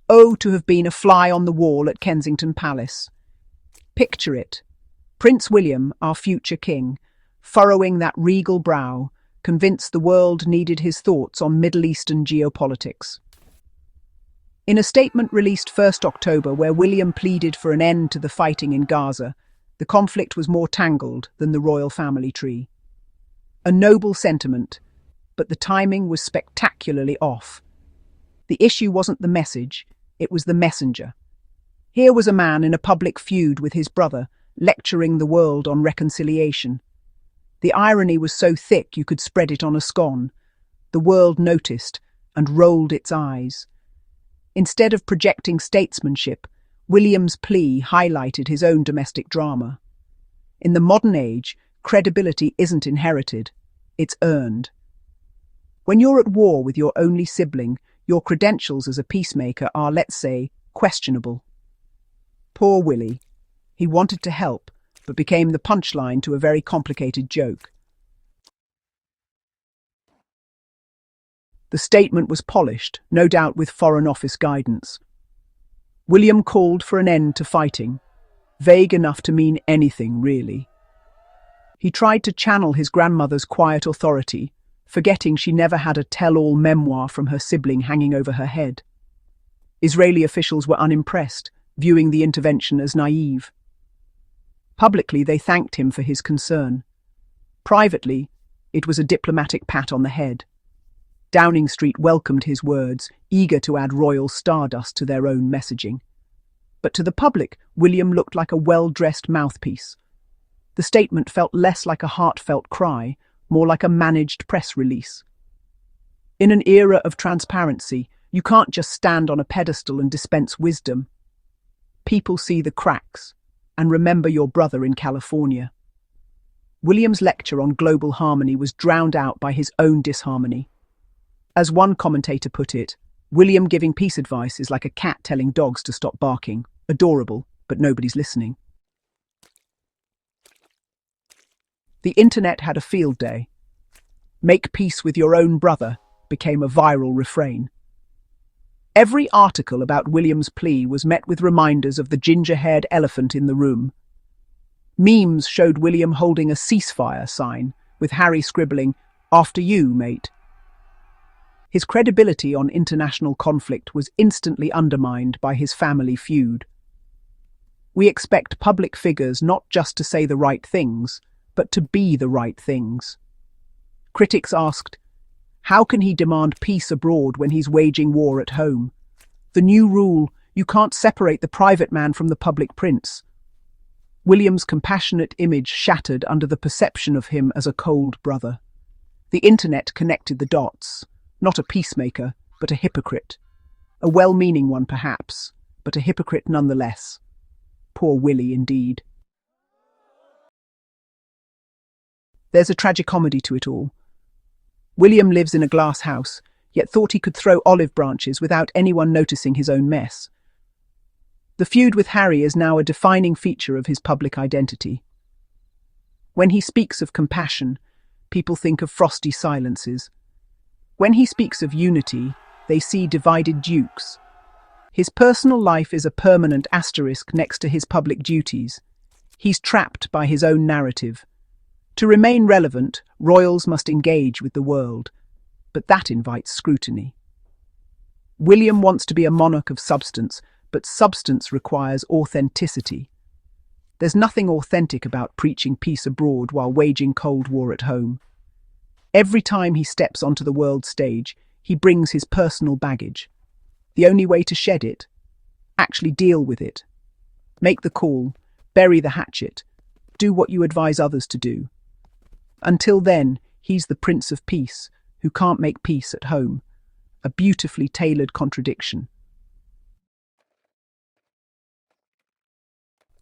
Oh, to have been a fly on the wall at Kensington Palace. Picture it. Prince William, our future king, furrowing that regal brow, convinced the world needed his thoughts on Middle Eastern geopolitics. In a statement released 1st October where William pleaded for an end to the fighting in Gaza, the conflict was more tangled than the royal family tree. A noble sentiment, but the timing was spectacularly off. The issue wasn't the message, it was the messenger. Here was a man in a public feud with his brother, lecturing the world on reconciliation. The irony was so thick you could spread it on a scone. The world noticed and rolled its eyes. Instead of projecting statesmanship, William's plea highlighted his own domestic drama. In the modern age, credibility isn't inherited, it's earned. When you're at war with your only sibling, your credentials as a peacemaker are, let's say, questionable. Poor Willy. He wanted to help, but became the punchline to a very complicated joke. The statement was polished, no doubt with Foreign Office guidance. William called for an end to fighting, vague enough to mean anything, really. He tried to channel his grandmother's quiet authority, forgetting she never had a tell-all memoir from her sibling hanging over her head. Israeli officials were unimpressed, viewing the intervention as naive. Publicly, they thanked him for his concern. Privately, it was a diplomatic pat on the head. Downing Street welcomed his words, eager to add royal stardust to their own messaging. But to the public, William looked like a well-dressed mouthpiece. The statement felt less like a heartfelt cry, more like a managed press release. In an era of transparency, you can't just stand on a pedestal and dispense wisdom. People see the cracks and remember your brother in California. William's lecture on global harmony was drowned out by his own disharmony. As one commentator put it, William giving peace advice is like a cat telling dogs to stop barking. Adorable, but nobody's listening. The internet had a field day. Make peace with your own brother became a viral refrain. Every article about William's plea was met with reminders of the ginger-haired elephant in the room. Memes showed William holding a ceasefire sign, with Harry scribbling, "After you, mate." His credibility on international conflict was instantly undermined by his family feud. We expect public figures not just to say the right things, but to be the right things. Critics asked, how can he demand peace abroad when he's waging war at home? The new rule, you can't separate the private man from the public prince. William's compassionate image shattered under the perception of him as a cold brother. The internet connected the dots. Not a peacemaker, but a hypocrite. A well-meaning one, perhaps, but a hypocrite nonetheless. Poor Willy, indeed. There's a tragicomedy to it all. William lives in a glass house, yet thought he could throw olive branches without anyone noticing his own mess. The feud with Harry is now a defining feature of his public identity. When he speaks of compassion, people think of frosty silences. When he speaks of unity, they see divided dukes. His personal life is a permanent asterisk next to his public duties. He's trapped by his own narrative. To remain relevant, royals must engage with the world, but that invites scrutiny. William wants to be a monarch of substance, but substance requires authenticity. There's nothing authentic about preaching peace abroad while waging Cold War at home. Every time he steps onto the world stage, he brings his personal baggage. The only way to shed it, actually deal with it. Make the call, bury the hatchet, do what you advise others to do. Until then, he's the Prince of Peace, who can't make peace at home. A beautifully tailored contradiction.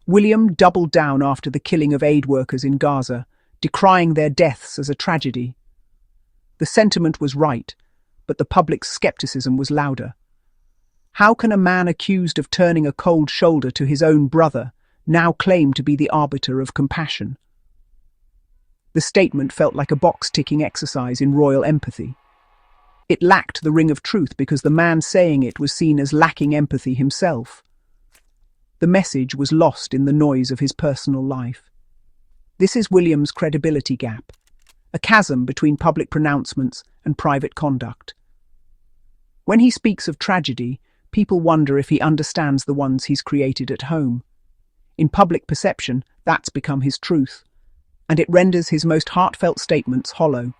William doubled down after the killing of aid workers in Gaza, decrying their deaths as a tragedy. The sentiment was right, but the public's skepticism was louder. How can a man accused of turning a cold shoulder to his own brother now claim to be the arbiter of compassion? The statement felt like a box-ticking exercise in royal empathy. It lacked the ring of truth because the man saying it was seen as lacking empathy himself. The message was lost in the noise of his personal life. This is William's credibility gap, a chasm between public pronouncements and private conduct. When he speaks of tragedy, people wonder if he understands the ones he's created at home. In public perception, that's become his truth, and it renders his most heartfelt statements hollow.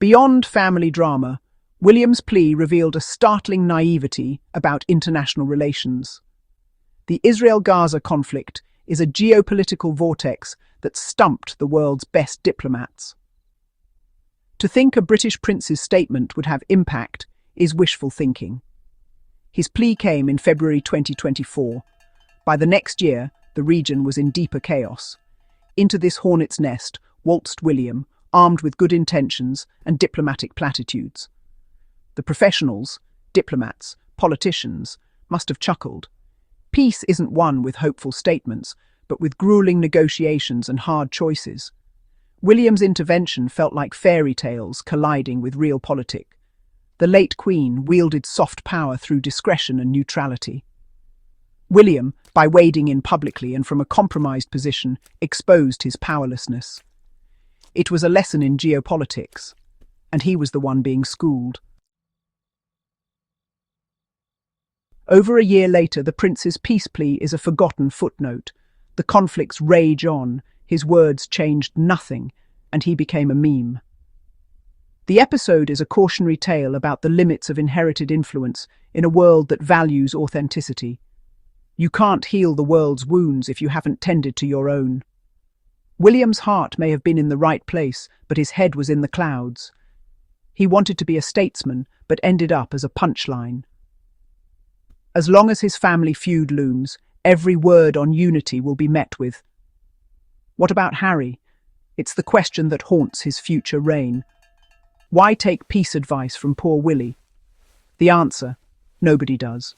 Beyond family drama, William's plea revealed a startling naivety about international relations. The Israel-Gaza conflict is a geopolitical vortex that stumped the world's best diplomats. To think a British prince's statement would have impact is wishful thinking. His plea came in February 2024. By the next year, the region was in deeper chaos. Into this hornet's nest waltzed William, armed with good intentions and diplomatic platitudes. The professionals, diplomats, politicians, must have chuckled. Peace isn't won with hopeful statements, but with grueling negotiations and hard choices. William's intervention felt like fairy tales colliding with real politics. The late Queen wielded soft power through discretion and neutrality. William, by wading in publicly and from a compromised position, exposed his powerlessness. It was a lesson in geopolitics, and he was the one being schooled. Over a year later, the prince's peace plea is a forgotten footnote. The conflicts rage on, his words changed nothing, and he became a meme. The episode is a cautionary tale about the limits of inherited influence in a world that values authenticity. You can't heal the world's wounds if you haven't tended to your own. William's heart may have been in the right place, but his head was in the clouds. He wanted to be a statesman, but ended up as a punchline. As long as his family feud looms, every word on unity will be met with, "What about Harry?" It's the question that haunts his future reign. Why take peace advice from poor Willy? The answer: nobody does.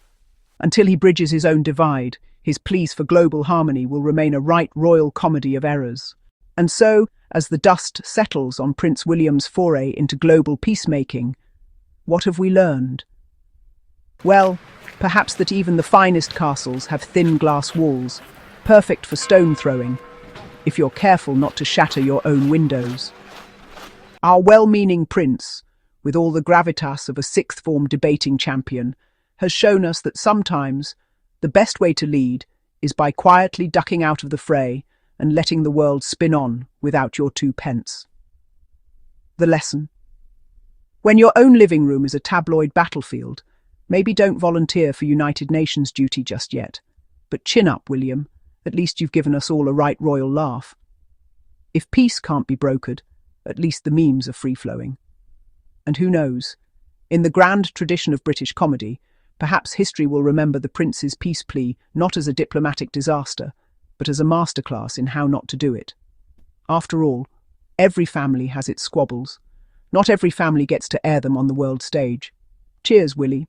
Until he bridges his own divide, his pleas for global harmony will remain a right royal comedy of errors. And so, as the dust settles on Prince William's foray into global peacemaking, what have we learned? Well, perhaps that even the finest castles have thin glass walls, perfect for stone throwing, if you're careful not to shatter your own windows. Our well-meaning prince, with all the gravitas of a sixth-form debating champion, has shown us that sometimes the best way to lead is by quietly ducking out of the fray and letting the world spin on without your 2 pence. The lesson: when your own living room is a tabloid battlefield, maybe don't volunteer for United Nations duty just yet. But chin up, William. At least you've given us all a right royal laugh. If peace can't be brokered, at least the memes are free-flowing. And who knows, in the grand tradition of British comedy, perhaps history will remember the prince's peace plea not as a diplomatic disaster, but as a masterclass in how not to do it. After all, every family has its squabbles. Not every family gets to air them on the world stage. Cheers, Willy.